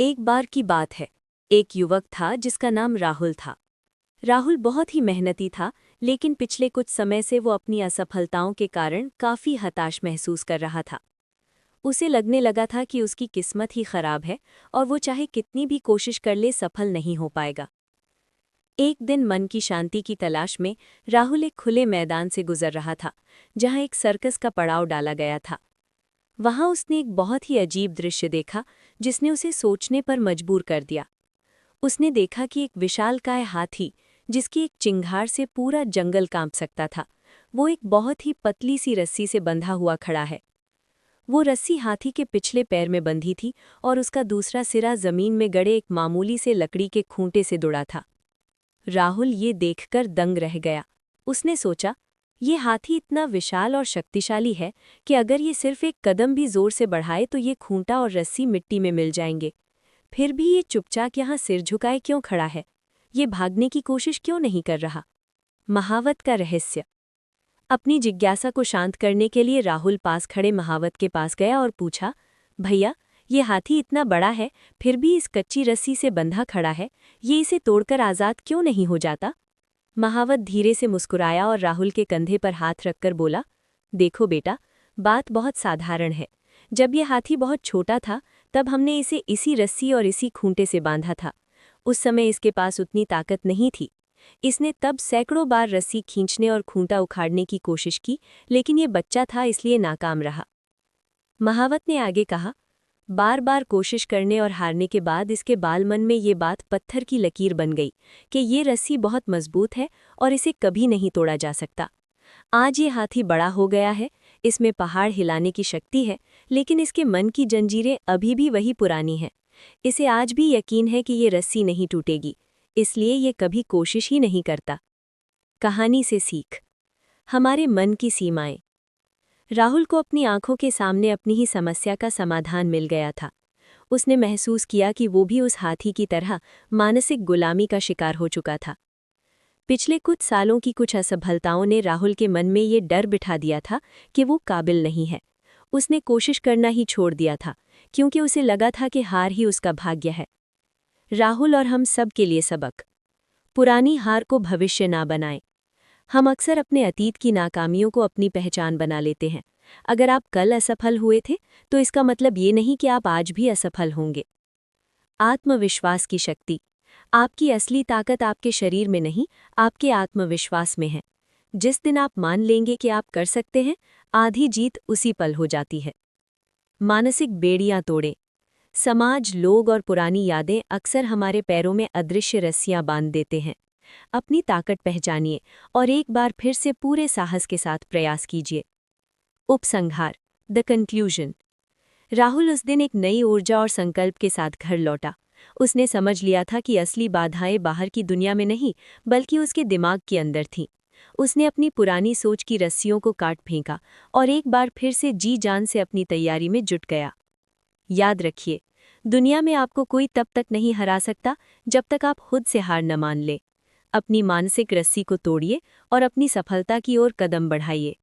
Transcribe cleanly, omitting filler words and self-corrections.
एक बार की बात है। एक युवक था जिसका नाम राहुल था। राहुल बहुत ही मेहनती था, लेकिन पिछले कुछ समय से वो अपनी असफलताओं के कारण काफी हताश महसूस कर रहा था। उसे लगने लगा था कि उसकी किस्मत ही खराब है और वो चाहे कितनी भी कोशिश कर ले सफल नहीं हो पाएगा। एक दिन मन की शांति की तलाश में राहुल एक खुले मैदान से गुजर रहा था, जहां एक सर्कस का पड़ाव डाला गया था। वहां उसने एक बहुत ही अजीब दृश्य देखा, जिसने उसे सोचने पर मजबूर कर दिया। उसने देखा कि एक विशालकाय हाथी, जिसकी एक चिंगार से पूरा जंगल कांप सकता था, वो एक बहुत ही पतली सी रस्सी से बंधा हुआ खड़ा है। वो रस्सी हाथी के पिछले पैर में बंधी थी और उसका दूसरा सिरा जमीन में गड़े एक मामूली से लकड़ी के खूंटे से जुड़ा था। राहुल ये देखकर दंग रह गया। उसने सोचा, ये हाथी इतना विशाल और शक्तिशाली है कि अगर ये सिर्फ एक कदम भी जोर से बढ़ाए तो ये खूंटा और रस्सी मिट्टी में मिल जाएंगे। फिर भी ये चुपचाप यहाँ सिर झुकाए क्यों खड़ा है? ये भागने की कोशिश क्यों नहीं कर रहा? महावत का रहस्य। अपनी जिज्ञासा को शांत करने के लिए राहुल पास खड़े महावत के पास गया और पूछा, भैया, ये हाथी इतना बड़ा है, फिर भी इस कच्ची रस्सी से बंधा खड़ा है, ये इसे तोड़कर आज़ाद क्यों नहीं हो जाता? महावत धीरे से मुस्कुराया और राहुल के कंधे पर हाथ रखकर बोला, देखो बेटा, बात बहुत साधारण है। जब ये हाथी बहुत छोटा था, तब हमने इसे इसी रस्सी और इसी खूंटे से बांधा था। उस समय इसके पास उतनी ताकत नहीं थी। इसने तब सैकड़ों बार रस्सी खींचने और खूंटा उखाड़ने की कोशिश की, लेकिन ये बच्चा था इसलिए नाकाम रहा। महावत ने आगे कहा, बार बार कोशिश करने और हारने के बाद इसके बाल मन में ये बात पत्थर की लकीर बन गई कि ये रस्सी बहुत मजबूत है और इसे कभी नहीं तोड़ा जा सकता। आज ये हाथी बड़ा हो गया है, इसमें पहाड़ हिलाने की शक्ति है, लेकिन इसके मन की जंजीरें अभी भी वही पुरानी हैं। इसे आज भी यकीन है कि ये रस्सी नहीं टूटेगी, इसलिए ये कभी कोशिश ही नहीं करता। कहानी से सीख। हमारे मन की सीमाएं। राहुल को अपनी आंखों के सामने अपनी ही समस्या का समाधान मिल गया था। उसने महसूस किया कि वो भी उस हाथी की तरह मानसिक गुलामी का शिकार हो चुका था। पिछले कुछ सालों की कुछ असफलताओं ने राहुल के मन में ये डर बिठा दिया था कि वो काबिल नहीं है। उसने कोशिश करना ही छोड़ दिया था, क्योंकि उसे लगा था कि हार ही उसका भाग्य है। राहुल और हम सब के लिए सबक। पुरानी हार को भविष्य ना बनाएं। हम अक्सर अपने अतीत की नाकामियों को अपनी पहचान बना लेते हैं। अगर आप कल असफल हुए थे, तो इसका मतलब ये नहीं कि आप आज भी असफल होंगे। आत्मविश्वास की शक्ति। आपकी असली ताकत आपके शरीर में नहीं, आपके आत्मविश्वास में है। जिस दिन आप मान लेंगे कि आप कर सकते हैं, आधी जीत उसी पल हो जाती है। मानसिक बेड़ियां तोड़ें। समाज, लोग और पुरानी यादें अक्सर हमारे पैरों में अदृश्य रस्सियां बांध देते हैं। अपनी ताकत पहचानिए और एक बार फिर से पूरे साहस के साथ प्रयास कीजिए। उपसंहार, द कंक्लूजन। राहुल उस दिन एक नई ऊर्जा और संकल्प के साथ घर लौटा। उसने समझ लिया था कि असली बाधाएं बाहर की दुनिया में नहीं, बल्कि उसके दिमाग के अंदर थीं। उसने अपनी पुरानी सोच की रस्सियों को काट फेंका और एक बार फिर से जी जान से अपनी तैयारी में जुट गया। याद रखिए, दुनिया में आपको कोई तब तक नहीं हरा सकता जब तक आप खुद से हार न मान लें। अपनी मानसिक रस्सी को तोड़िए और अपनी सफलता की ओर कदम बढ़ाइए।